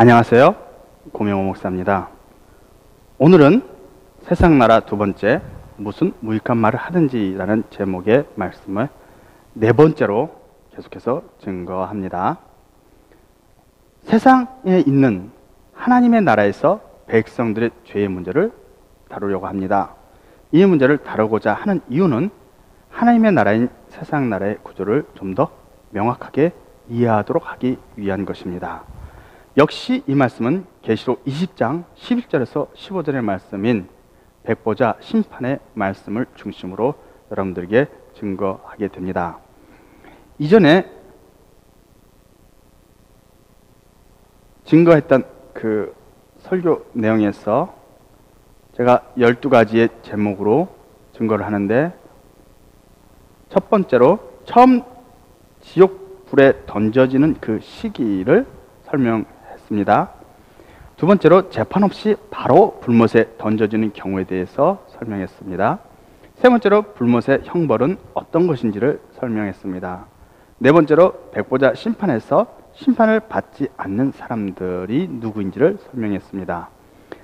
안녕하세요. 고명호 목사입니다. 오늘은 세상 나라 두 번째, 무슨 무익한 말을 하든지 라는 제목의 말씀을 네 번째로 계속해서 증거합니다. 세상에 있는 하나님의 나라에서 백성들의 죄의 문제를 다루려고 합니다. 이 문제를 다루고자 하는 이유는 하나님의 나라인 세상 나라의 구조를 좀 더 명확하게 이해하도록 하기 위한 것입니다. 역시 이 말씀은 계시록 20장 11절에서 15절의 말씀인 백보자 심판의 말씀을 중심으로 여러분들에게 증거하게 됩니다. 이전에 증거했던 그 설교 내용에서 제가 12가지의 제목으로 증거를 하는데, 첫 번째로 처음 지옥불에 던져지는 그 시기를 설명했습니다. 두 번째로 재판 없이 바로 불못에 던져지는 경우에 대해서 설명했습니다. 세 번째로 불못의 형벌은 어떤 것인지를 설명했습니다. 네 번째로 백보자 심판에서 심판을 받지 않는 사람들이 누구인지를 설명했습니다.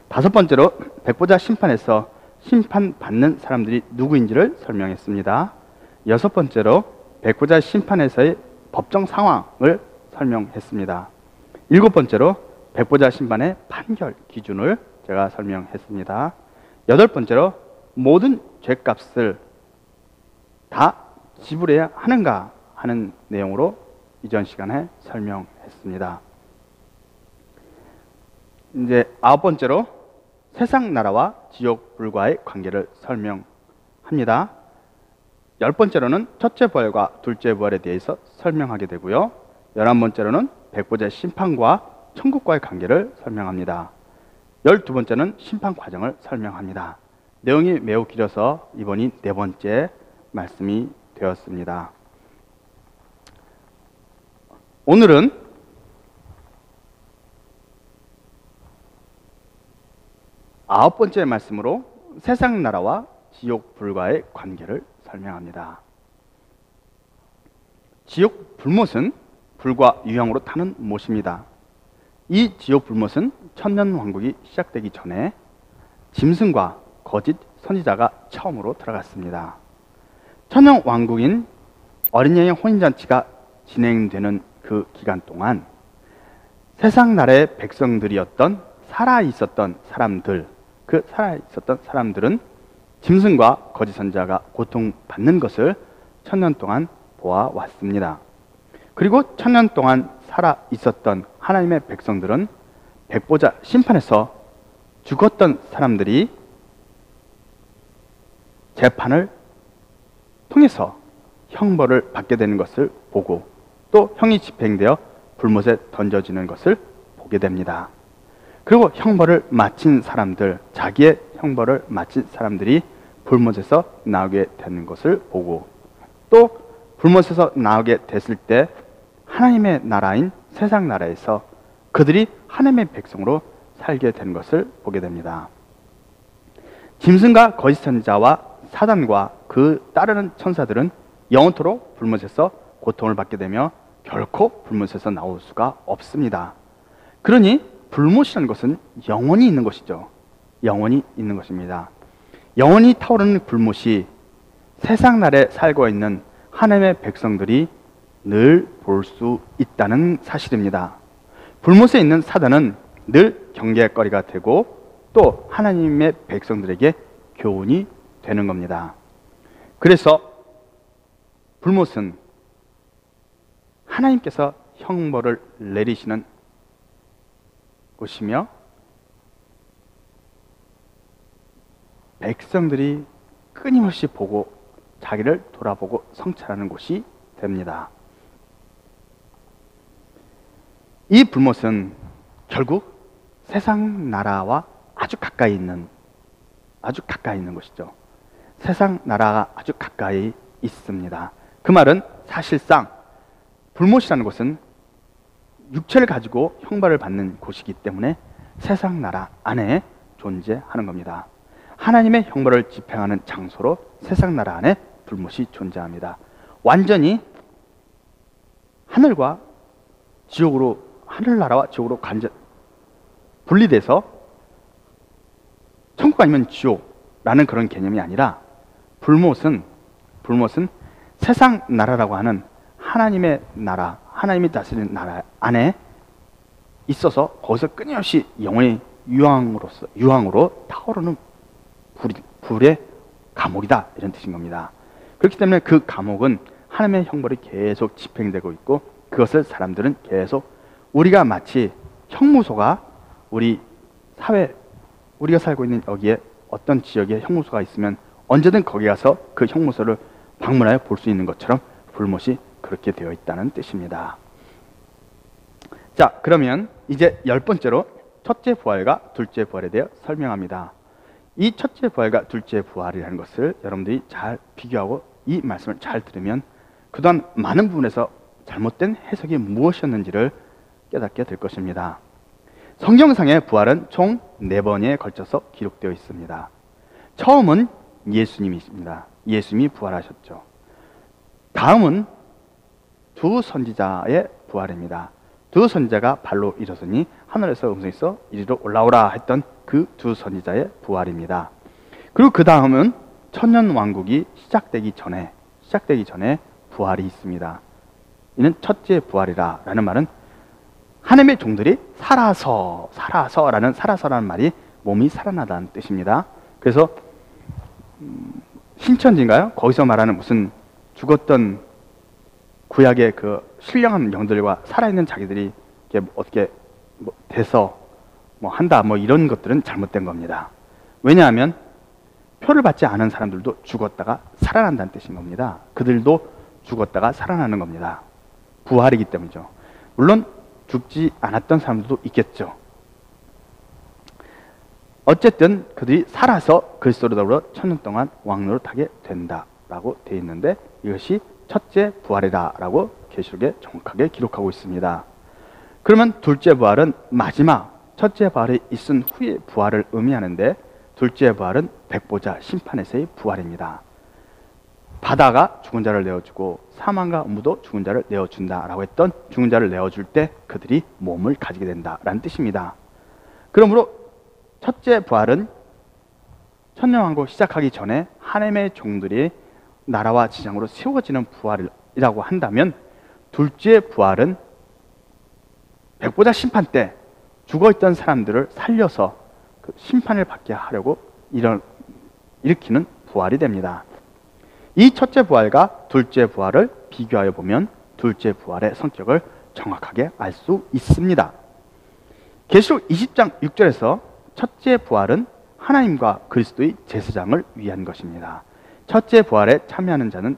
다섯 번째로 백보자 심판에서 심판받는 사람들이 누구인지를 설명했습니다. 여섯 번째로 백보자 심판에서의 법정 상황을 설명했습니다. 일곱 번째로 백보자 심판의 판결 기준을 제가 설명했습니다. 여덟 번째로 모든 죄값을 다 지불해야 하는가 하는 내용으로 이전 시간에 설명했습니다. 이제 아홉 번째로 세상 나라와 지옥 불과의 관계를 설명합니다. 열 번째로는 첫째 부활과 둘째 부활에 대해서 설명하게 되고요. 11번째로는 백보자 심판과 천국과의 관계를 설명합니다. 12번째는 심판 과정을 설명합니다. 내용이 매우 길어서 이번이 네 번째 말씀이 되었습니다. 오늘은 아홉 번째 말씀으로 세상 나라와 지옥 불과의 관계를 설명합니다. 지옥 불못은 불과 유황으로 타는 못입니다. 이 지옥 불못은 천년왕국이 시작되기 전에 짐승과 거짓 선지자가 처음으로 들어갔습니다. 천년왕국인 어린 양의 혼인잔치가 진행되는 그 기간 동안 세상 나라의 백성들이었던 살아있었던 사람들, 그 살아있었던 사람들은 짐승과 거짓 선지자가 고통받는 것을 천년 동안 보아왔습니다. 그리고 천년 동안 살아있었던 하나님의 백성들은 백보자 심판에서 죽었던 사람들이 재판을 통해서 형벌을 받게 되는 것을 보고, 또 형이 집행되어 불못에 던져지는 것을 보게 됩니다. 그리고 형벌을 마친 사람들, 자기의 형벌을 마친 사람들이 불못에서 나오게 되는 것을 보고, 또 불못에서 나오게 됐을 때 하나님의 나라인 세상 나라에서 그들이 하나님의 백성으로 살게 되는 것을 보게 됩니다. 짐승과 거짓 선지자와 사단과 그 따르는 천사들은 영원토록 불못에서 고통을 받게 되며 결코 불못에서 나올 수가 없습니다. 그러니 불못이라는 것은 영원히 있는 것이죠. 영원히 있는 것입니다. 영원히 타오르는 불못이 세상 나라에 살고 있는 하나님의 백성들이 늘 볼 수 있다는 사실입니다. 불못에 있는 사단은 늘 경계거리가 되고 또 하나님의 백성들에게 교훈이 되는 겁니다. 그래서 불못은 하나님께서 형벌을 내리시는 곳이며 백성들이 끊임없이 보고 자기를 돌아보고 성찰하는 곳이 됩니다. 이 불못은 결국 세상 나라와 아주 가까이 있는 것이죠. 세상 나라가 아주 가까이 있습니다. 그 말은 사실상 불못이라는 것은 육체를 가지고 형벌을 받는 곳이기 때문에 세상 나라 안에 존재하는 겁니다. 하나님의 형벌을 집행하는 장소로 세상 나라 안에 불못이 존재합니다. 완전히 하늘과 지옥으로, 하늘나라와 지옥으로 분리돼서 천국 아니면 지옥라는 그런 개념이 아니라 불못은 세상 나라라고 하는 하나님의 나라, 하나님이 다스리는 나라 안에 있어서 거기서 끊임없이 영원히 유황으로 타오르는 불의 감옥이다, 이런 뜻인 겁니다. 그렇기 때문에 그 감옥은 하나님의 형벌이 계속 집행되고 있고, 그것을 사람들은 계속, 우리가 마치 형무소가 우리 사회, 우리가 살고 있는 여기에 어떤 지역에 형무소가 있으면 언제든 거기 가서 그 형무소를 방문하여 볼 수 있는 것처럼 불못이 그렇게 되어 있다는 뜻입니다. 자, 그러면 이제 10번째로 첫째 부활과 둘째 부활에 대해 설명합니다. 이 첫째 부활과 둘째 부활이라는 것을 여러분들이 잘 비교하고 이 말씀을 잘 들으면 그동안 많은 부분에서 잘못된 해석이 무엇이었는지를 깨닫게 될 것입니다. 성경상의 부활은 총 4번에 걸쳐서 기록되어 있습니다. 처음은 예수님이십니다. 예수님이 부활하셨죠. 다음은 두 선지자의 부활입니다. 두 선지자가 발로 일어서니 하늘에서 음성이 있어 이리로 올라오라 했던 그 두 선지자의 부활입니다. 그리고 그 다음은 천년왕국이 시작되기 전에 부활이 있습니다. 이는 첫째 부활이라 라는 말은 하나님의 종들이 살아서라는 말이 몸이 살아나다는 뜻입니다. 그래서 신천지인가요? 거기서 말하는 무슨 죽었던 구약의 그 신령한 영들과 살아있는 자기들이 이렇게 어떻게 돼서 한다 이런 것들은 잘못된 겁니다. 왜냐하면 표를 받지 않은 사람들도 죽었다가 살아난다는 뜻인 겁니다. 그들도 죽었다가 살아나는 겁니다. 부활이기 때문이죠. 물론 죽지 않았던 사람들도 있겠죠. 어쨌든 그들이 살아서 그리스도로 더불어 천년 동안 왕노릇하게 된다라고 되어 있는데, 이것이 첫째 부활이다라고 계시록에 정확하게 기록하고 있습니다. 그러면 둘째 부활은 마지막 첫째 부활이 있은 후의 부활을 의미하는데, 둘째 부활은 백보자 심판에서의 부활입니다. 바다가 죽은 자를 내어주고 사망과 음부도 죽은 자를 내어준다라고 했던 죽은 자를 내어줄 때 그들이 몸을 가지게 된다라는 뜻입니다. 그러므로 첫째 부활은 천년왕국 시작하기 전에 하나님의 종들이 나라와 지상으로 세워지는 부활이라고 한다면, 둘째 부활은 백보자 심판 때 죽어있던 사람들을 살려서 그 심판을 받게 하려고 일으키는 부활이 됩니다. 이 첫째 부활과 둘째 부활을 비교하여 보면 둘째 부활의 성격을 정확하게 알 수 있습니다. 계시록 20장 6절에서 첫째 부활은 하나님과 그리스도의 제사장을 위한 것입니다. 첫째 부활에 참여하는 자는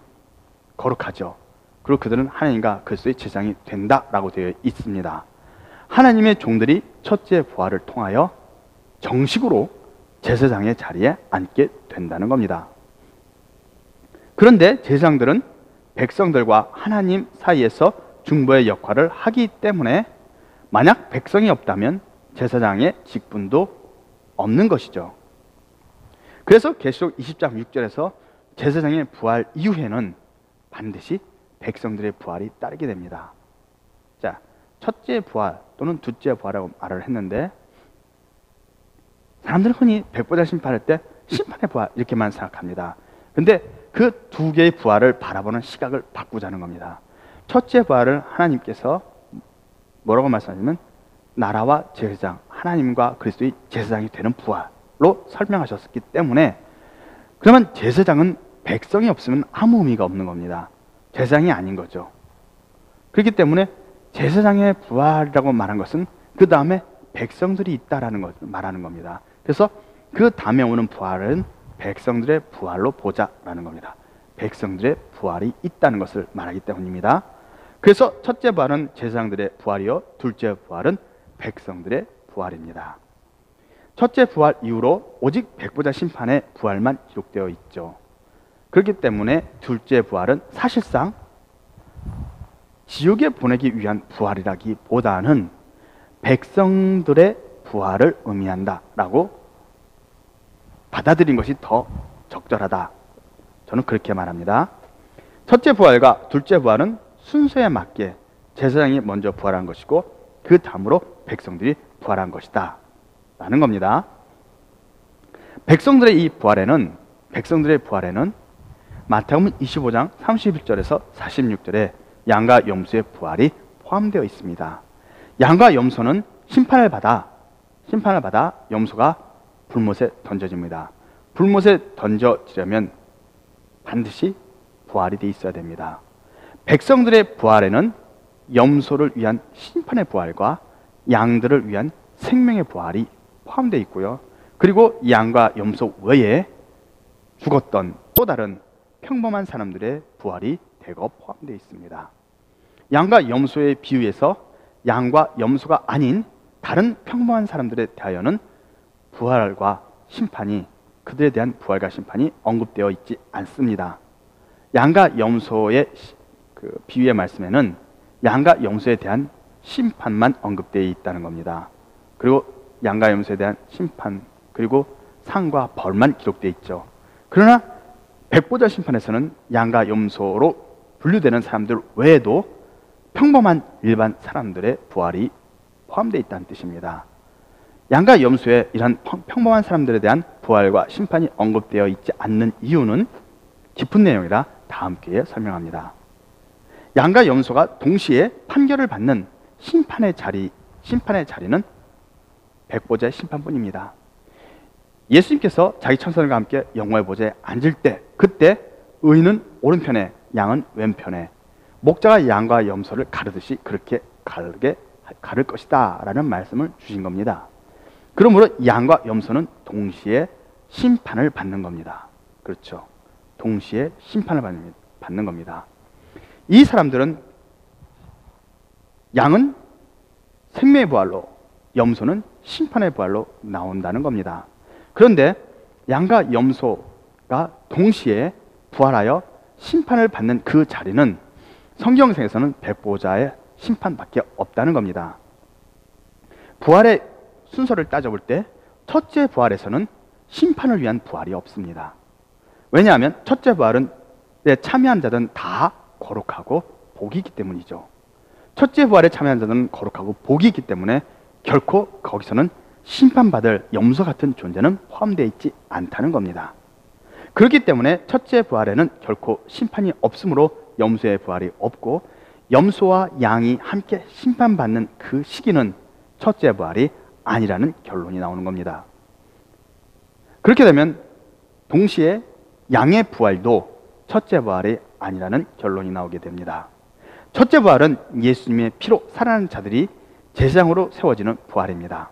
거룩하죠. 그리고 그들은 하나님과 그리스도의 제사장이 된다라고 되어 있습니다. 하나님의 종들이 첫째 부활을 통하여 정식으로 제사장의 자리에 앉게 된다는 겁니다. 그런데 제사장들은 백성들과 하나님 사이에서 중보의 역할을 하기 때문에 만약 백성이 없다면 제사장의 직분도 없는 것이죠. 그래서 계시록 20장 6절에서 제사장의 부활 이후에는 반드시 백성들의 부활이 따르게 됩니다. 자, 첫째 부활 또는 둘째 부활이라고 말을 했는데, 사람들은 흔히 백보자 심판할 때 심판의 부활 이렇게만 생각합니다. 근데 그 두 개의 부활을 바라보는 시각을 바꾸자는 겁니다. 첫째 부활을 하나님께서 뭐라고 말씀하시면 나라와 제사장, 하나님과 그리스도의 제사장이 되는 부활로 설명하셨기 때문에, 그러면 제사장은 백성이 없으면 아무 의미가 없는 겁니다. 제사장이 아닌 거죠. 그렇기 때문에 제사장의 부활이라고 말한 것은 그 다음에 백성들이 있다라는 것 말하는 겁니다. 그래서 그 다음에 오는 부활은 백성들의 부활로 보자라는 겁니다. 백성들의 부활이 있다는 것을 말하기 때문입니다. 그래서 첫째 부활은 제사장들의 부활이요, 둘째 부활은 백성들의 부활입니다. 첫째 부활 이후로 오직 백보자 심판의 부활만 기록되어 있죠. 그렇기 때문에 둘째 부활은 사실상 지옥에 보내기 위한 부활이라기보다는 백성들의 부활을 의미한다라고 받아들인 것이 더 적절하다. 저는 그렇게 말합니다. 첫째 부활과 둘째 부활은 순서에 맞게 제사장이 먼저 부활한 것이고 그 다음으로 백성들이 부활한 것이다. 있다라는 겁니다. 백성들의 부활에는 마태복음 25장 31절에서 46절에 양과 염소의 부활이 포함되어 있습니다. 양과 염소는 심판을 받아 염소가 불못에 던져집니다. 불못에 던져지려면 반드시 부활이 되어 있어야 됩니다. 백성들의 부활에는 염소를 위한 심판의 부활과 양들을 위한 생명의 부활이 포함되어 있고요. 그리고 양과 염소 외에 죽었던 또 다른 평범한 사람들의 부활이 대거 포함되어 있습니다. 양과 염소의 비유에서 양과 염소가 아닌 다른 평범한 사람들에 대하여는 부활과 심판이, 그들에 대한 부활과 심판이 언급되어 있지 않습니다. 양과 염소의 그 비유의 말씀에는 양과 염소에 대한 심판만 언급되어 있다는 겁니다. 그리고 양과 염소에 대한 심판, 그리고 상과 벌만 기록되어 있죠. 그러나 백보자 심판에서는 양과 염소로 분류되는 사람들 외에도 평범한 일반 사람들의 부활이 포함되어 있다는 뜻입니다. 양과 염소의 이런 평범한 사람들에 대한 부활과 심판이 언급되어 있지 않는 이유는 깊은 내용이라 다음 기회에 설명합니다. 양과 염소가 동시에 판결을 받는 심판의 자리는 백보자의 심판뿐입니다. 예수님께서 자기 천사들과 함께 영광의 보좌에 앉을 때, 그때 의인은 오른편에 양은 왼편에, 목자가 양과 염소를 가르듯이 그렇게 가를 것이다 라는 말씀을 주신 겁니다. 그러므로 양과 염소는 동시에 심판을 받는 겁니다. 그렇죠. 동시에 심판을 받는 겁니다. 이 사람들은, 양은 생명의 부활로, 염소는 심판의 부활로 나온다는 겁니다. 그런데 양과 염소가 동시에 부활하여 심판을 받는 그 자리는 성경상에서는 백보자의 심판밖에 없다는 겁니다. 부활의 순서를 따져볼 때 첫째 부활에서는 심판을 위한 부활이 없습니다. 왜냐하면 첫째 부활은 참여한 자들은 다 거룩하고 복이 있기 때문이죠. 첫째 부활에 참여한 자들은 거룩하고 복이 있기 때문에 결코 거기서는 심판받을 염소 같은 존재는 포함되어 있지 않다는 겁니다. 그렇기 때문에 첫째 부활에는 결코 심판이 없으므로 염소의 부활이 없고, 염소와 양이 함께 심판받는 그 시기는 첫째 부활이 아니라는 결론이 나오는 겁니다. 그렇게 되면 동시에 양의 부활도 첫째 부활이 아니라는 결론이 나오게 됩니다. 첫째 부활은 예수님의 피로 살아나는 자들이 제사장으로 세워지는 부활입니다.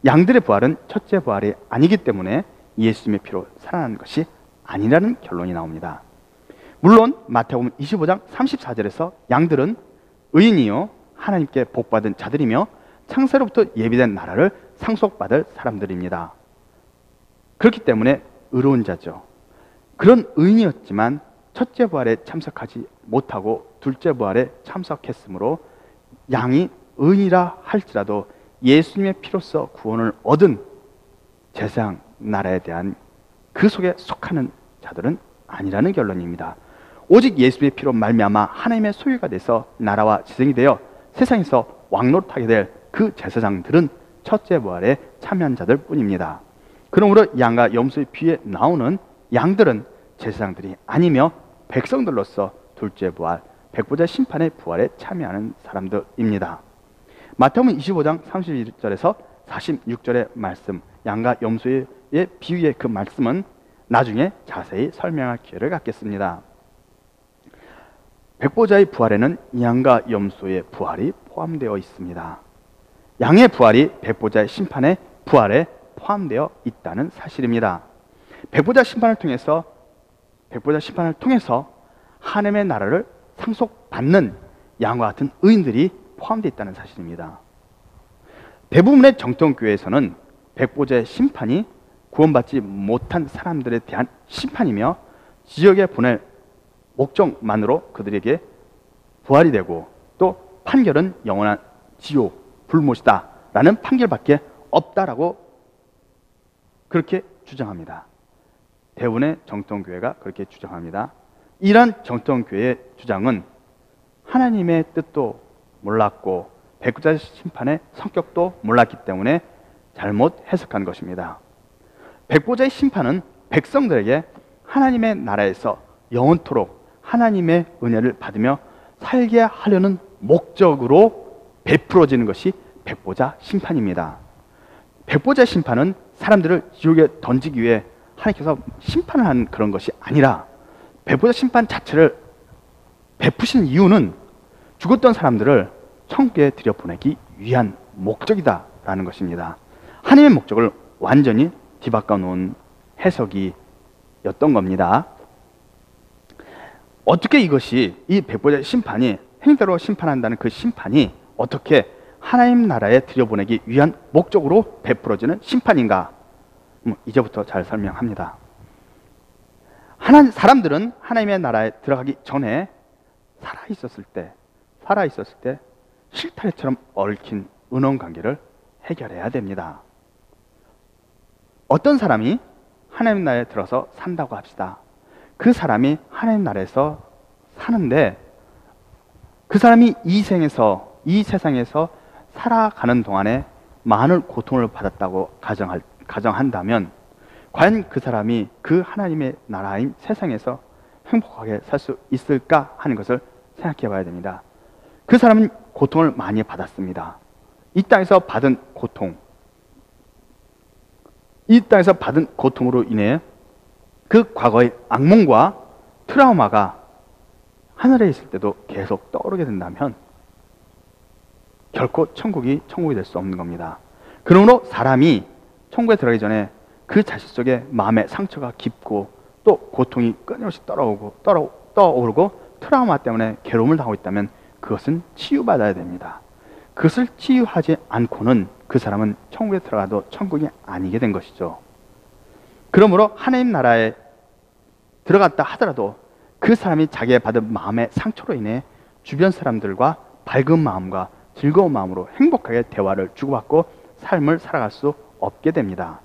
양들의 부활은 첫째 부활이 아니기 때문에 예수님의 피로 살아나는 것이 아니라는 결론이 나옵니다. 물론 마태복음 25장 34절에서 양들은 의인이요 하나님께 복받은 자들이며 창세로부터 예비된 나라를 상속받을 사람들입니다. 그렇기 때문에 의로운 자죠. 그런 의인이었지만 첫째 부활에 참석하지 못하고 둘째 부활에 참석했으므로 양이 의인이라 할지라도 예수님의 피로써 구원을 얻은 제사장 나라에 대한 그 속에 속하는 자들은 아니라는 결론입니다. 오직 예수의 피로 말미암아 하나님의 소유가 돼서 나라와 지성이 되어 세상에서 왕노릇하게 될 그 제사장들은 첫째 부활에 참여한 자들 뿐입니다. 그러므로 양과 염소의 비유에 나오는 양들은 제사장들이 아니며 백성들로서 둘째 부활, 백보자 심판의 부활에 참여하는 사람들입니다. 마태복음 25장 31절에서 46절의 말씀, 양과 염소의 비유의 그 말씀은 나중에 자세히 설명할 기회를 갖겠습니다. 백보자의 부활에는 양과 염소의 부활이 포함되어 있습니다. 양의 부활이 백보자의 심판의 부활에 포함되어 있다는 사실입니다. 백보자 심판을 통해서 하나님의 나라를 상속받는 양과 같은 의인들이 포함되어 있다는 사실입니다. 대부분의 정통교회에서는 백보자의 심판이 구원받지 못한 사람들에 대한 심판이며 지옥에 보낼 목적만으로 그들에게 부활이 되고, 또 판결은 영원한 지옥, 불못이다 라는 판결밖에 없다라고 그렇게 주장합니다. 대부분의 정통교회가 그렇게 주장합니다. 이러한 정통교회의 주장은 하나님의 뜻도 몰랐고 백보자 심판의 성격도 몰랐기 때문에 잘못 해석한 것입니다. 백보자의 심판은 백성들에게 하나님의 나라에서 영원토록 하나님의 은혜를 받으며 살게 하려는 목적으로 베풀어지는 것이 백보자 심판입니다. 백보자 심판은 사람들을 지옥에 던지기 위해 하나님께서 심판을 하는 그런 것이 아니라, 백보자 심판 자체를 베푸신 이유는 죽었던 사람들을 천국에 들여보내기 위한 목적이다라는 것입니다. 하나님의 목적을 완전히 뒤바꿔 놓은 해석이었던 겁니다. 어떻게 이것이, 이 백보자 심판이, 행대로 심판한다는 그 심판이 어떻게 하나님 나라에 들여보내기 위한 목적으로 베풀어지는 심판인가? 이제부터 잘 설명합니다. 사람들은 하나님의 나라에 들어가기 전에 살아있었을 때 실타래처럼 얽힌 은원관계를 해결해야 됩니다. 어떤 사람이 하나님 나라에 들어서 산다고 합시다. 그 사람이 하나님 나라에서 사는데, 그 사람이 이 세상에서 살아가는 동안에 많은 고통을 받았다고 가정한다면, 과연 그 사람이 그 하나님의 나라인 세상에서 행복하게 살 수 있을까 하는 것을 생각해 봐야 됩니다. 그 사람은 고통을 많이 받았습니다. 이 땅에서 받은 고통으로 인해 그 과거의 악몽과 트라우마가 하늘에 있을 때도 계속 떠오르게 된다면 결코 천국이 될 수 없는 겁니다. 그러므로 사람이 천국에 들어가기 전에 그 자식 속에 마음의 상처가 깊고 또 고통이 끊임없이 떠오르고 트라우마 때문에 괴로움을 당하고 있다면 그것은 치유받아야 됩니다. 그것을 치유하지 않고는 그 사람은 천국에 들어가도 천국이 아니게 된 것이죠. 그러므로 하나님 나라에 들어갔다 하더라도 그 사람이 자기가 받은 마음의 상처로 인해 주변 사람들과 밝은 마음과 즐거운 마음으로 행복하게 대화를 주고받고 삶을 살아갈 수 없게 됩니다.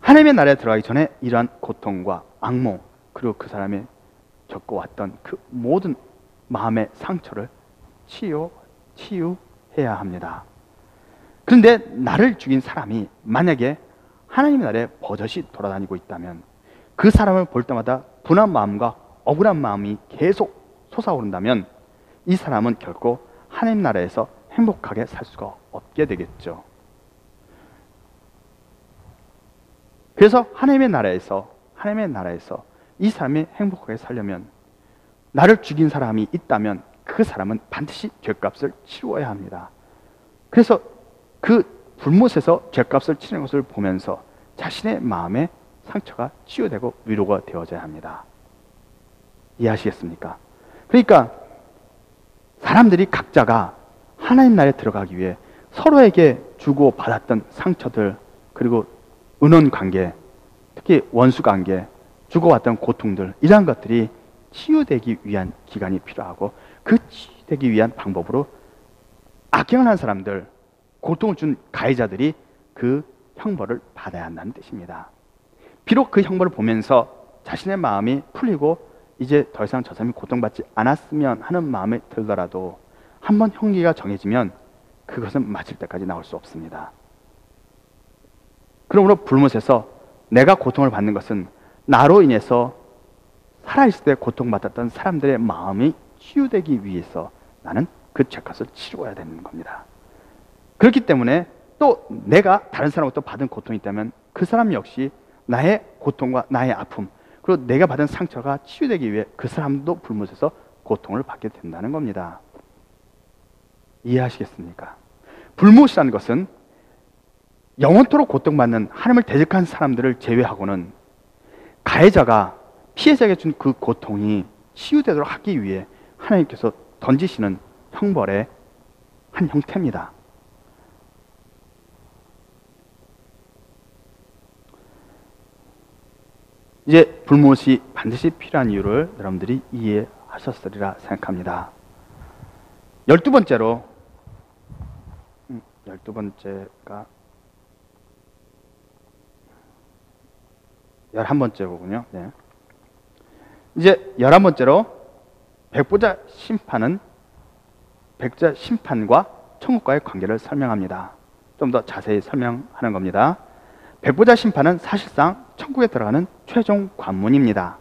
하나님의 나라에 들어가기 전에 이러한 고통과 악몽, 그리고 그 사람이 겪어왔던 그 모든 마음의 상처를 치유해야 합니다. 그런데 나를 죽인 사람이 만약에 하나님의 나라에 버젓이 돌아다니고 있다면, 그 사람을 볼 때마다 분한 마음과 억울한 마음이 계속 솟아오른다면 이 사람은 결코 하나님 나라에서 행복하게 살 수가 없게 되겠죠. 그래서 하나님의 나라에서 이 사람이 행복하게 살려면, 나를 죽인 사람이 있다면 그 사람은 반드시 죄값을 치루어야 합니다. 그래서 그 불못에서 죄값을 치는 것을 보면서 자신의 마음에 상처가 치유되고 위로가 되어져야 합니다. 이해하시겠습니까? 그러니까 사람들이 각자가 하나님 나라에 들어가기 위해 서로에게 주고 받았던 상처들, 그리고 은원관계, 특히 원수관계, 주고받던 고통들, 이러한 것들이 치유되기 위한 기간이 필요하고, 그 치유되기 위한 방법으로 악행을 한 사람들, 고통을 준 가해자들이 그 형벌을 받아야 한다는 뜻입니다. 비록 그 형벌을 보면서 자신의 마음이 풀리고 이제 더 이상 저 사람이 고통받지 않았으면 하는 마음이 들더라도 한번 형기가 정해지면 그것은 마칠 때까지 나올 수 없습니다. 그러므로 불못에서 내가 고통을 받는 것은 나로 인해서 살아있을 때 고통받았던 사람들의 마음이 치유되기 위해서 나는 그 죄값을 치루어야 되는 겁니다. 그렇기 때문에 또 내가 다른 사람으로부터 받은 고통이 있다면 그 사람 역시 나의 고통과 나의 아픔, 그리고 내가 받은 상처가 치유되기 위해 그 사람도 불못에서 고통을 받게 된다는 겁니다. 이해하시겠습니까? 불못이라는 것은 영원토록 고통받는 하나님을 대적한 사람들을 제외하고는 가해자가 피해자에게 준 그 고통이 치유되도록 하기 위해 하나님께서 던지시는 형벌의 한 형태입니다. 이제 불못이 반드시 필요한 이유를 여러분들이 이해하셨으리라 생각합니다. 12번째로 12번째가 11번째거군요. 네. 이제 11번째로 백보자 심판과 천국과의 관계를 설명합니다. 좀 더 자세히 설명하는 겁니다. 백보자 심판은 사실상 천국에 들어가는 최종 관문입니다.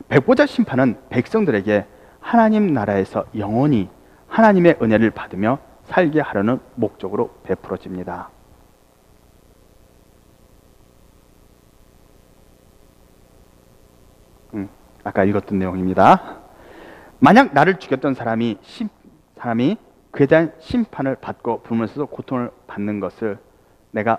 백보자 심판은 백성들에게 하나님 나라에서 영원히 하나님의 은혜를 받으며 살게 하려는 목적으로 베풀어집니다. 아까 읽었던 내용입니다. 만약 나를 죽였던 사람이 그에 대한 심판을 받고 불문에서도 고통을 받는 것을 내가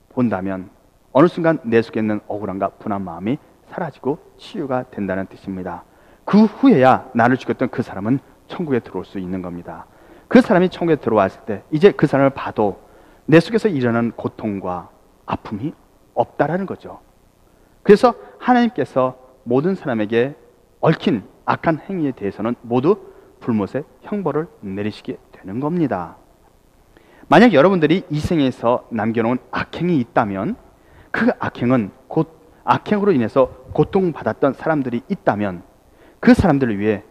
본다면 어느 순간 내 속에 있는 억울함과 분한 마음이 사라지고 치유가 된다는 뜻입니다. 그 후에야 나를 죽였던 그 사람은 천국에 들어올 수 있는 겁니다. 그 사람이 천국에 들어왔을 때 이제 그 사람을 봐도 내 속에서 일어나는 고통과 아픔이 없다라는 거죠. 그래서 하나님께서 모든 사람에게 얽힌 악한 행위에 대해서는 모두 불못의 형벌을 내리시게 되는 겁니다. 만약 여러분들이 이 생에서 남겨놓은 악행이 있다면 그 악행은 곧 악행으로 인해서 고통받았던 사람들이 있다면 그 사람들을 위해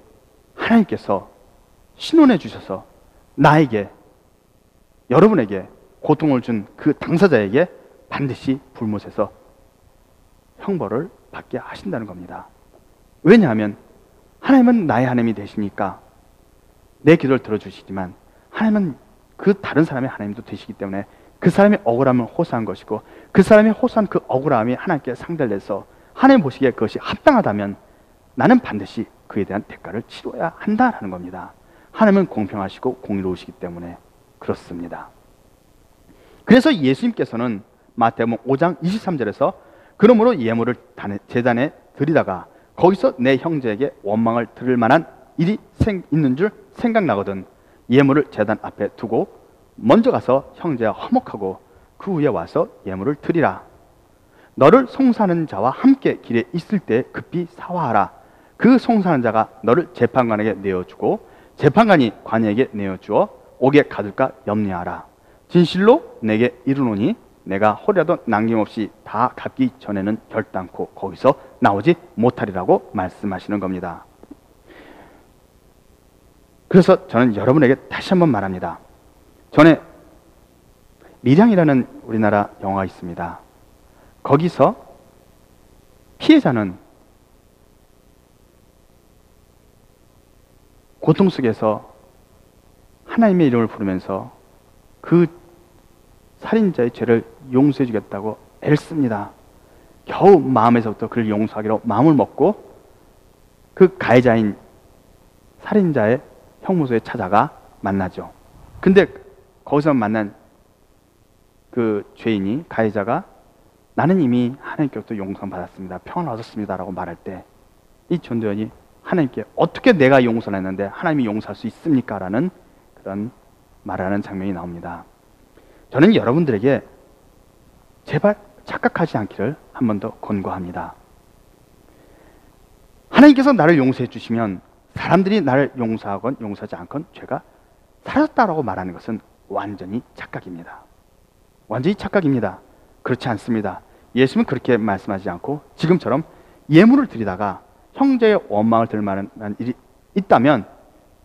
하나님께서 신원해 주셔서 나에게, 여러분에게 고통을 준 그 당사자에게 반드시 불못에서 형벌을 받게 하신다는 겁니다. 왜냐하면 하나님은 나의 하나님이 되시니까 내 기도를 들어주시지만 하나님은 그 다른 사람의 하나님도 되시기 때문에 그 사람의 억울함을 호소한 것이고 그 사람이 호소한 그 억울함이 하나님께 상대를 해서 하나님 보시기에 그것이 합당하다면 나는 반드시 그에 대한 대가를 치러야 한다라는 겁니다. 하나님은 공평하시고 공의로우시기 때문에 그렇습니다. 그래서 예수님께서는 마태복음 5장 23절에서 그러므로 예물을 제단에 드리다가 거기서 내 형제에게 원망을 들을 만한 일이 있는 줄 생각나거든 예물을 제단 앞에 두고 먼저 가서 형제와 화목하고 그 후에 와서 예물을 드리라. 너를 송사하는 자와 함께 길에 있을 때 급히 사화하라. 그 송사하는 자가 너를 재판관에게 내어주고 재판관이 관에게 내어주어 옥에 가둘까 염려하라. 진실로 내게 이르노니 내가 혹이라도 남김없이 다 갚기 전에는 결단코 거기서 나오지 못하리라고 말씀하시는 겁니다. 그래서 저는 여러분에게 다시 한번 말합니다. 전에 밀양이라는 우리나라 영화가 있습니다. 거기서 피해자는 고통 속에서 하나님의 이름을 부르면서 그 살인자의 죄를 용서해 주겠다고 애를 씁니다. 겨우 마음에서부터 그를 용서하기로 마음을 먹고 그 가해자인 살인자의 형무소에 찾아가 만나죠. 근데 거기서 만난 그 죄인이, 가해자가 나는 이미 하나님께로부터 용서를 받았습니다. 평안을 얻었습니다. 라고 말할 때 이 전도연이 하나님께 어떻게 내가 용서를 했는데 하나님이 용서할 수 있습니까? 라는 그런 말하는 장면이 나옵니다. 저는 여러분들에게 제발 착각하지 않기를 한 번 더 권고합니다. 하나님께서 나를 용서해 주시면 사람들이 나를 용서하건 용서하지 않건 죄가 사라졌다라고 말하는 것은 완전히 착각입니다. 완전히 착각입니다. 그렇지 않습니다. 예수님은 그렇게 말씀하지 않고 지금처럼 예물을 드리다가 형제의 원망을 들 만한 일이 있다면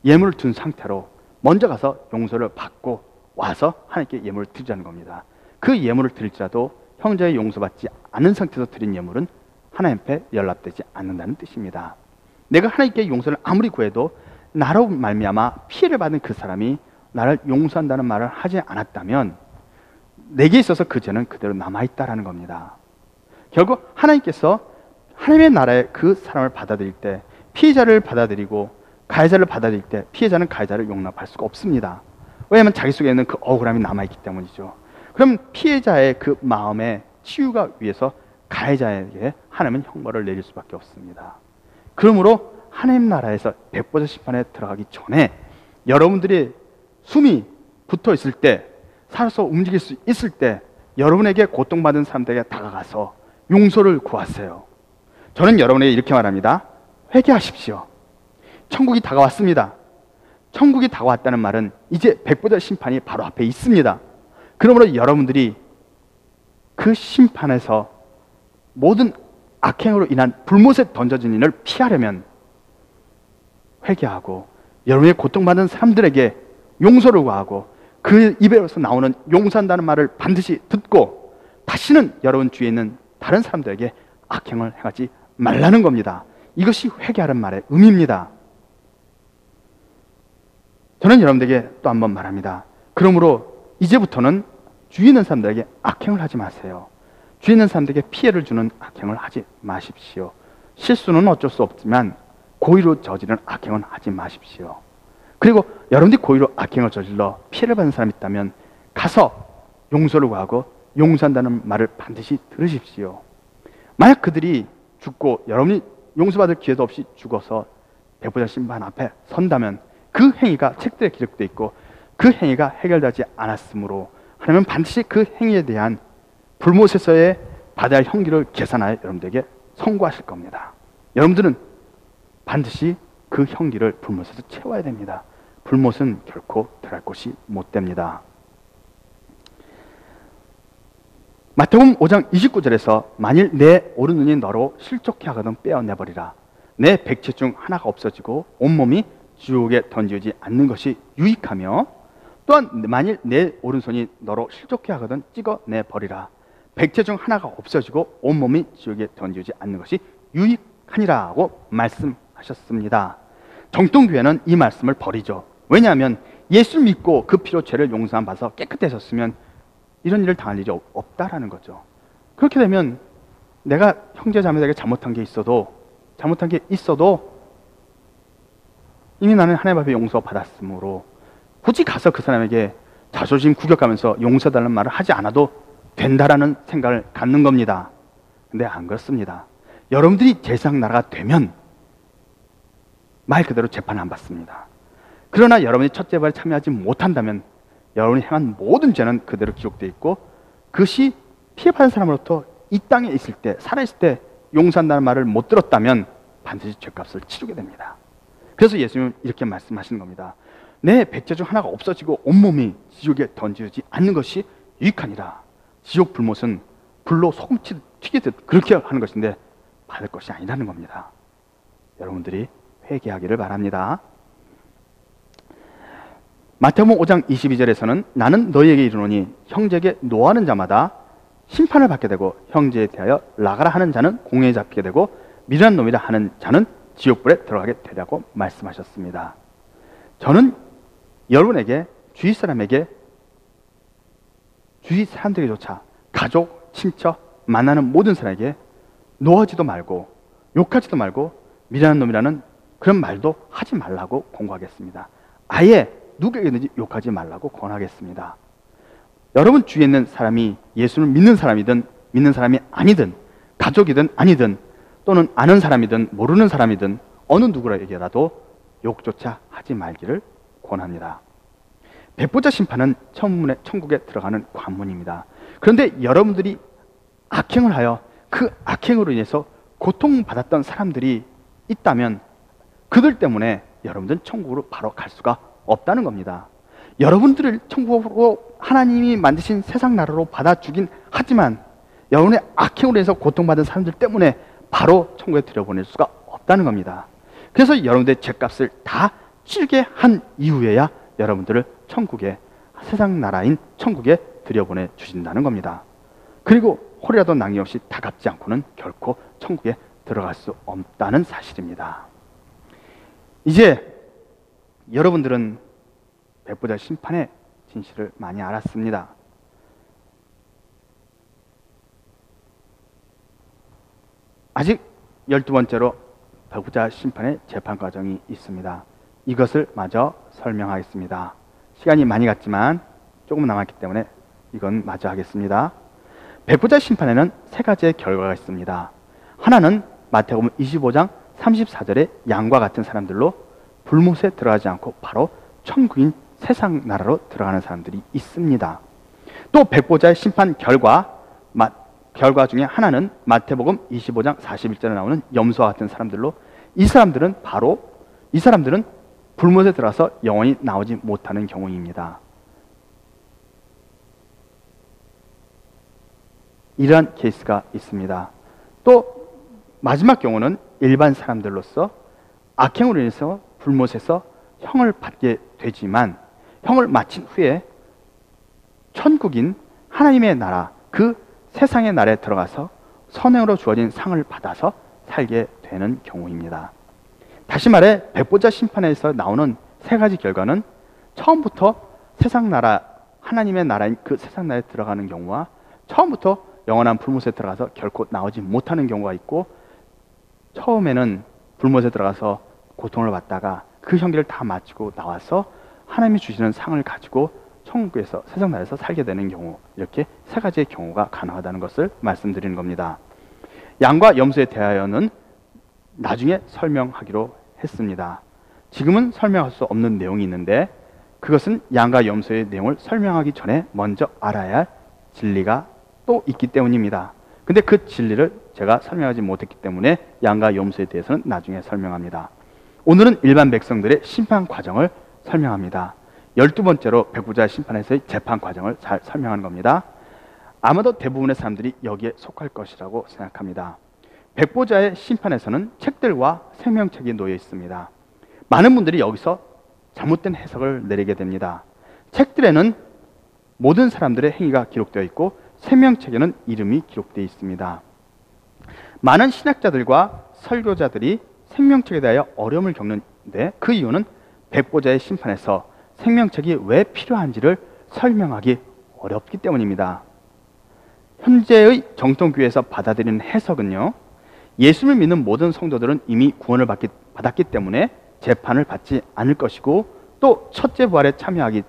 예물을 둔 상태로 먼저 가서 용서를 받고 와서 하나님께 예물을 드리자는 겁니다. 그 예물을 드릴지라도 형제의 용서받지 않은 상태에서 드린 예물은 하나님 앞에 연락되지 않는다는 뜻입니다. 내가 하나님께 용서를 아무리 구해도 나로 말미암아 피해를 받은 그 사람이 나를 용서한다는 말을 하지 않았다면 내게 있어서 그 죄는 그대로 남아있다라는 겁니다. 결국 하나님께서 하나님의 나라에 그 사람을 받아들일 때 피해자를 받아들이고 가해자를 받아들일 때 피해자는 가해자를 용납할 수가 없습니다. 왜냐하면 자기 속에 있는 그 억울함이 남아있기 때문이죠. 그럼 피해자의 그 마음의 치유가 위해서 가해자에게 하나님은 형벌을 내릴 수밖에 없습니다. 그러므로 하나님 나라에서 백보자 심판에 들어가기 전에 여러분들이 숨이 붙어 있을 때, 살아서 움직일 수 있을 때 여러분에게 고통받은 사람들에게 다가가서 용서를 구하세요. 저는 여러분에게 이렇게 말합니다. 회개하십시오. 천국이 다가왔습니다. 천국이 다가왔다는 말은 이제 백보자 심판이 바로 앞에 있습니다. 그러므로 여러분들이 그 심판에서 모든 악행으로 인한 불못에 던져진 일을 피하려면 회개하고 여러분의 고통받는 사람들에게 용서를 구하고 그 입에서 나오는 용서한다는 말을 반드시 듣고 다시는 여러분 주위에 있는 다른 사람들에게 악행을 행하지 말라는 겁니다. 이것이 회개하는 말의 의미입니다. 저는 여러분들에게 또 한 번 말합니다. 그러므로 이제부터는 주위에 있는 사람들에게 악행을 하지 마세요. 주위에 있는 사람들에게 피해를 주는 악행을 하지 마십시오. 실수는 어쩔 수 없지만 고의로 저지른 악행은 하지 마십시오. 그리고 여러분들이 고의로 악행을 저질러 피해를 받는 사람이 있다면 가서 용서를 구하고 용서한다는 말을 반드시 들으십시오. 만약 그들이 죽고 여러분이 용서받을 기회도 없이 죽어서 백보자 심판 앞에 선다면 그 행위가 책들에 기록되어 있고 그 행위가 해결되지 않았으므로 하나님은 반드시 그 행위에 대한 불못에서의 받아야 할 형기를 계산하여 여러분들에게 선고하실 겁니다. 여러분들은 반드시 그 형기를 불못에서 채워야 됩니다. 불못은 결코 들어갈 곳이 못 됩니다. 마태복음 5장 29절에서 만일 내 오른눈이 너로 실족해 하거든 빼어내버리라. 내 백체 중 하나가 없어지고 온몸이 지옥에 던지지 않는 것이 유익하며 또한 만일 내 오른손이 너로 실족해 하거든 찍어내버리라. 백체 중 하나가 없어지고 온몸이 지옥에 던지지 않는 것이 유익하니라고 말씀하셨습니다. 정통교회는 이 말씀을 버리죠. 왜냐하면 예수를 믿고 그 피로 죄를 용서함 받아서 깨끗해졌으면 이런 일을 당할 일이 없다라는 거죠. 그렇게 되면 내가 형제 자매들에게 잘못한 게 있어도 이미 나는 하나님 앞에 용서받았으므로 굳이 가서 그 사람에게 자존심 구격하면서 용서달라는 말을 하지 않아도 된다라는 생각을 갖는 겁니다. 근데 안 그렇습니다. 여러분들이 제사장 나라가 되면 말 그대로 재판을 안 받습니다. 그러나 여러분이 첫 재판에 참여하지 못한다면 여러분이 행한 모든 죄는 그대로 기록되어 있고 그것이 피해받은 사람으로부터 이 땅에 있을 때, 살아있을 때 용서한다는 말을 못 들었다면 반드시 죄값을 치르게 됩니다. 그래서 예수님은 이렇게 말씀하시는 겁니다. 내 백체 중 하나가 없어지고 온몸이 지옥에 던지지 않는 것이 유익하니라. 지옥 불못은 불로 소금 튀기듯 그렇게 하는 것인데 받을 것이 아니라는 겁니다. 여러분들이 회개하기를 바랍니다. 마태복음 5장 22절에서는 나는 너희에게 이르노니 형제에게 노하는 자마다 심판을 받게 되고 형제에 대하여 나가라 하는 자는 공회에 잡히게 되고 미련한 놈이라 하는 자는 지옥불에 들어가게 되라고 말씀하셨습니다. 저는 여러분에게 주위 사람들에게조차 가족, 친척, 만나는 모든 사람에게 노하지도 말고 욕하지도 말고 미련한 놈이라는 그런 말도 하지 말라고 권고하겠습니다. 아예 누구에게든지 욕하지 말라고 권하겠습니다. 여러분 주위에 있는 사람이 예수를 믿는 사람이든 믿는 사람이 아니든 가족이든 아니든 또는 아는 사람이든 모르는 사람이든 어느 누구에게라도 욕조차 하지 말기를 권합니다. 백보자 심판은 천국에 들어가는 관문입니다. 그런데 여러분들이 악행을 하여 그 악행으로 인해서 고통받았던 사람들이 있다면 그들 때문에 여러분들은 천국으로 바로 갈 수가 없다는 겁니다. 여러분들을 천국으로 하나님이 만드신 세상 나라로 받아주긴 하지만 여러분의 악행으로 인해서 고통받은 사람들 때문에 바로 천국에 들여보낼 수가 없다는 겁니다. 그래서 여러분들의 죄값을 다 치르게 한 이후에야 여러분들을 천국에, 세상 나라인 천국에 들여보내 주신다는 겁니다. 그리고 홀이라도 낭이 없이 다 갚지 않고는 결코 천국에 들어갈 수 없다는 사실입니다. 이제 여러분들은 백보자 심판의 진실을 많이 알았습니다. 아직 12번째로 백보자 심판의 재판 과정이 있습니다. 이것을 마저 설명하겠습니다. 시간이 많이 갔지만 조금 남았기 때문에 이건 마저 하겠습니다. 백보자 심판에는 세 가지의 결과가 있습니다. 하나는 마태복음 25장 34절의 양과 같은 사람들로 불못에 들어가지 않고 바로 천국인 세상 나라로 들어가는 사람들이 있습니다. 또 백보자의 심판 결과 중에 하나는 마태복음 25장 41절에 나오는 염소와 같은 사람들로 이 사람들은 불못에 들어가서 영원히 나오지 못하는 경우입니다. 이러한 케이스가 있습니다. 또 마지막 경우는 일반 사람들로서 악행으로 인해서 불못에서 형을 받게 되지만 형을 마친 후에 천국인 하나님의 나라, 그 세상의 나라에 들어가서 선행으로 주어진 상을 받아서 살게 되는 경우입니다. 다시 말해 백보자 심판에서 나오는 세 가지 결과는 처음부터 세상 나라, 하나님의 나라인 그 세상 나라에 들어가는 경우와 처음부터 영원한 불못에 들어가서 결코 나오지 못하는 경우가 있고, 처음에는 불못에 들어가서 고통을 받다가 그 형기를 다 마치고 나와서 하나님이 주시는 상을 가지고 천국에서, 세상 나라에서 살게 되는 경우, 이렇게 세 가지의 경우가 가능하다는 것을 말씀드리는 겁니다. 양과 염소에 대하여는 나중에 설명하기로 했습니다. 지금은 설명할 수 없는 내용이 있는데, 그것은 양과 염소의 내용을 설명하기 전에 먼저 알아야 할 진리가 또 있기 때문입니다. 근데 그 진리를 제가 설명하지 못했기 때문에 양과 염소에 대해서는 나중에 설명합니다. 오늘은 일반 백성들의 심판 과정을 설명합니다. 12번째로 백보자 심판에서의 재판 과정을 잘 설명하는 겁니다. 아마도 대부분의 사람들이 여기에 속할 것이라고 생각합니다. 백보자의 심판에서는 책들과 생명책이 놓여 있습니다. 많은 분들이 여기서 잘못된 해석을 내리게 됩니다. 책들에는 모든 사람들의 행위가 기록되어 있고 생명책에는 이름이 기록되어 있습니다. 많은 신학자들과 설교자들이 생명책에 대하여 어려움을 겪는데, 그 이유는 백보자의 심판에서 생명책이 왜 필요한지를 설명하기 어렵기 때문입니다. 현재의 정통교회에서 받아들이는 해석은요, 예수를 믿는 모든 성도들은 이미 구원을 받았기 때문에 재판을 받지 않을 것이고, 또 첫째 부활에 참여하게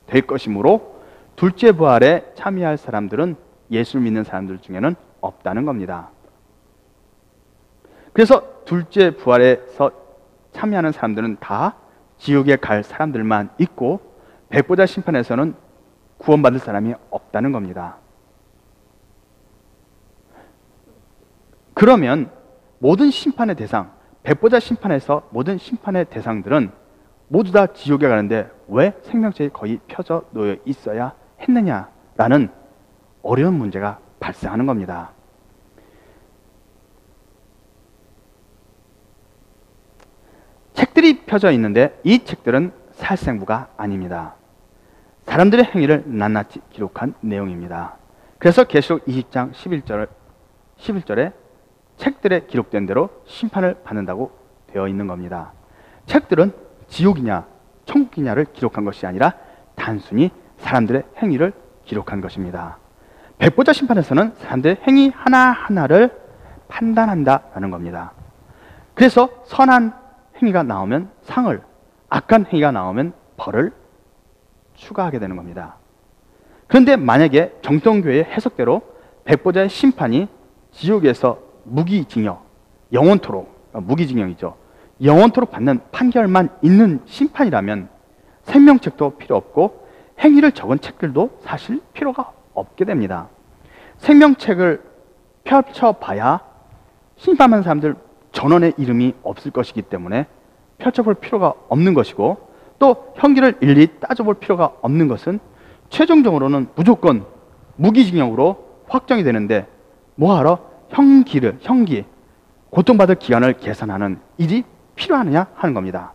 될 것이므로 둘째 부활에 참여할 사람들은 예수를 믿는 사람들 중에는 없다는 겁니다. 그래서 둘째 부활에서 참여하는 사람들은 다 지옥에 갈 사람들만 있고, 백보자 심판에서는 구원받을 사람이 없다는 겁니다. 그러면 모든 심판의 대상, 백보자 심판에서 모든 심판의 대상들은 모두 다 지옥에 가는데 왜 생명책이 거의 펴져 놓여 있어야 했느냐라는 어려운 문제가 발생하는 겁니다. 책들이 펴져 있는데 이 책들은 살생부가 아닙니다. 사람들의 행위를 낱낱이 기록한 내용입니다. 그래서 계시록 20장 11절에 책들에 기록된 대로 심판을 받는다고 되어 있는 겁니다. 책들은 지옥이냐 천국이냐를 기록한 것이 아니라 단순히 사람들의 행위를 기록한 것입니다. 백보자 심판에서는 사람들의 행위 하나하나를 판단한다라는 겁니다. 그래서 선한 행위가 나오면 상을, 악한 행위가 나오면 벌을 추가하게 되는 겁니다. 그런데 만약에 정통교회의 해석대로 백보자의 심판이 지옥에서 무기징역, 영원토록, 무기징역이죠. 영원토록 받는 판결만 있는 심판이라면 생명책도 필요 없고 행위를 적은 책들도 사실 필요가 없게 됩니다. 생명책을 펼쳐봐야 심판하는 사람들 전원의 이름이 없을 것이기 때문에 펼쳐볼 필요가 없는 것이고, 또 형기를 일일이 따져볼 필요가 없는 것은 최종적으로는 무조건 무기징역으로 확정이 되는데 뭐하러 형기, 고통받을 기간을 계산하는 일이 필요하느냐 하는 겁니다.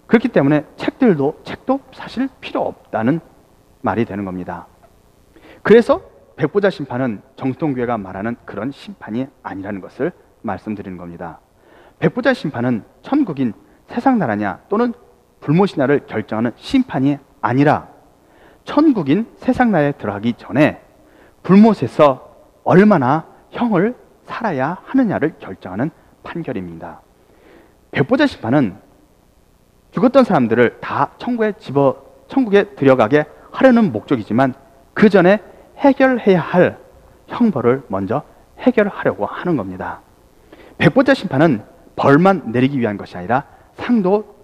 그렇기 때문에 책도 사실 필요 없다는 말이 되는 겁니다. 그래서 백보자 심판은 정통교회가 말하는 그런 심판이 아니라는 것을 말씀드리는 겁니다. 백보자 심판은 천국인 세상 나라냐 또는 불못이냐를 결정하는 심판이 아니라 천국인 세상 나라에 들어가기 전에 불못에서 얼마나 형을 살아야 하느냐를 결정하는 판결입니다. 백보자 심판은 죽었던 사람들을 다 천국에 들여가게 하려는 목적이지만 그 전에 해결해야 할 형벌을 먼저 해결하려고 하는 겁니다. 백보자 심판은 벌만 내리기 위한 것이 아니라 상도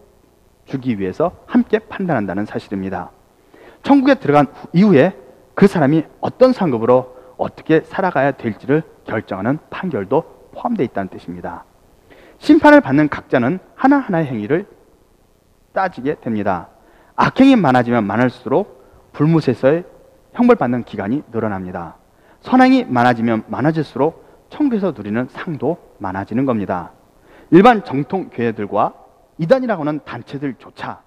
주기 위해서 함께 판단한다는 사실입니다. 천국에 들어간 이후에 그 사람이 어떤 상급으로 어떻게 살아가야 될지를 결정하는 판결도 포함되어 있다는 뜻입니다. 심판을 받는 각자는 하나하나의 행위를 따지게 됩니다. 악행이 많아지면 많을수록 불못에서의 형벌받는 기간이 늘어납니다. 선행이 많아지면 많아질수록 천국에서 누리는 상도 많아지는 겁니다. 일반 정통 교회들과 이단이라고 하는 단체들조차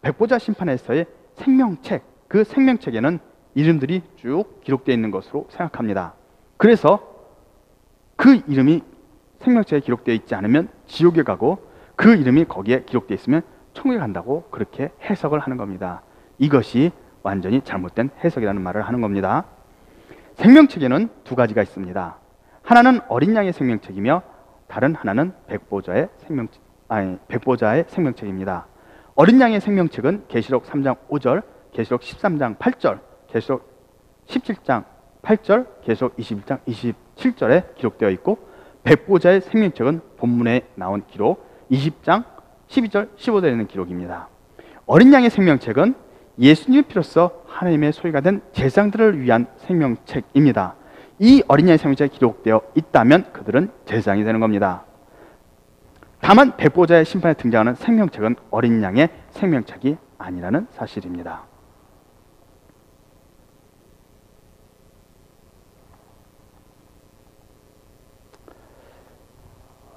백보자 심판에서의 생명책, 그 생명책에는 이름들이 쭉 기록되어 있는 것으로 생각합니다. 그래서 그 이름이 생명책에 기록되어 있지 않으면 지옥에 가고 그 이름이 거기에 기록되어 있으면 천국에 간다고 그렇게 해석을 하는 겁니다. 이것이 완전히 잘못된 해석이라는 말을 하는 겁니다. 생명책에는 두 가지가 있습니다. 하나는 어린 양의 생명책이며 다른 하나는 백보자의 생명책입니다. 어린 양의 생명책은 계시록 3장 5절, 계시록 13장 8절, 계시록 17장 8절, 계시록 21장 27절에 기록되어 있고, 백보자의 생명책은 본문에 나온 기록 20장 12절 15절에 있는 기록입니다. 어린 양의 생명책은 예수님의 피로써 하나님의 소유가 된 제사장들을 위한 생명책입니다. 이 어린 양의 생명책에 기록되어 있다면 그들은 제사장이 되는 겁니다. 다만 백보자의 심판에 등장하는 생명책은 어린 양의 생명책이 아니라는 사실입니다.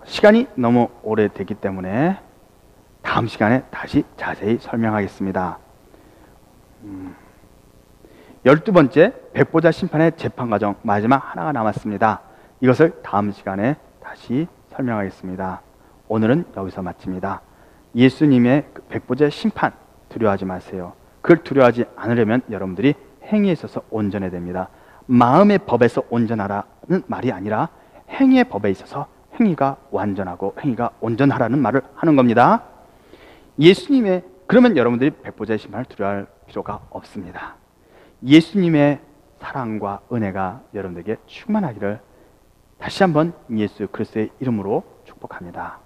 시간이 너무 오래되기 때문에 다음 시간에 다시 자세히 설명하겠습니다. 12번째 백보자 심판의 재판 과정, 마지막 하나가 남았습니다. 이것을 다음 시간에 다시 설명하겠습니다. 오늘은 여기서 마칩니다. 예수님의 백보자의 심판 두려워하지 마세요. 그걸 두려워하지 않으려면 여러분들이 행위에 있어서 온전해야 됩니다. 마음의 법에서 온전하라는 말이 아니라 행위의 법에 있어서 행위가 완전하고 행위가 온전하라는 말을 하는 겁니다. 그러면 여러분들이 백보자의 심판을 두려워할 필요가 없습니다. 예수님의 사랑과 은혜가 여러분들에게 충만하기를 다시 한번 예수 그리스도의 이름으로 축복합니다.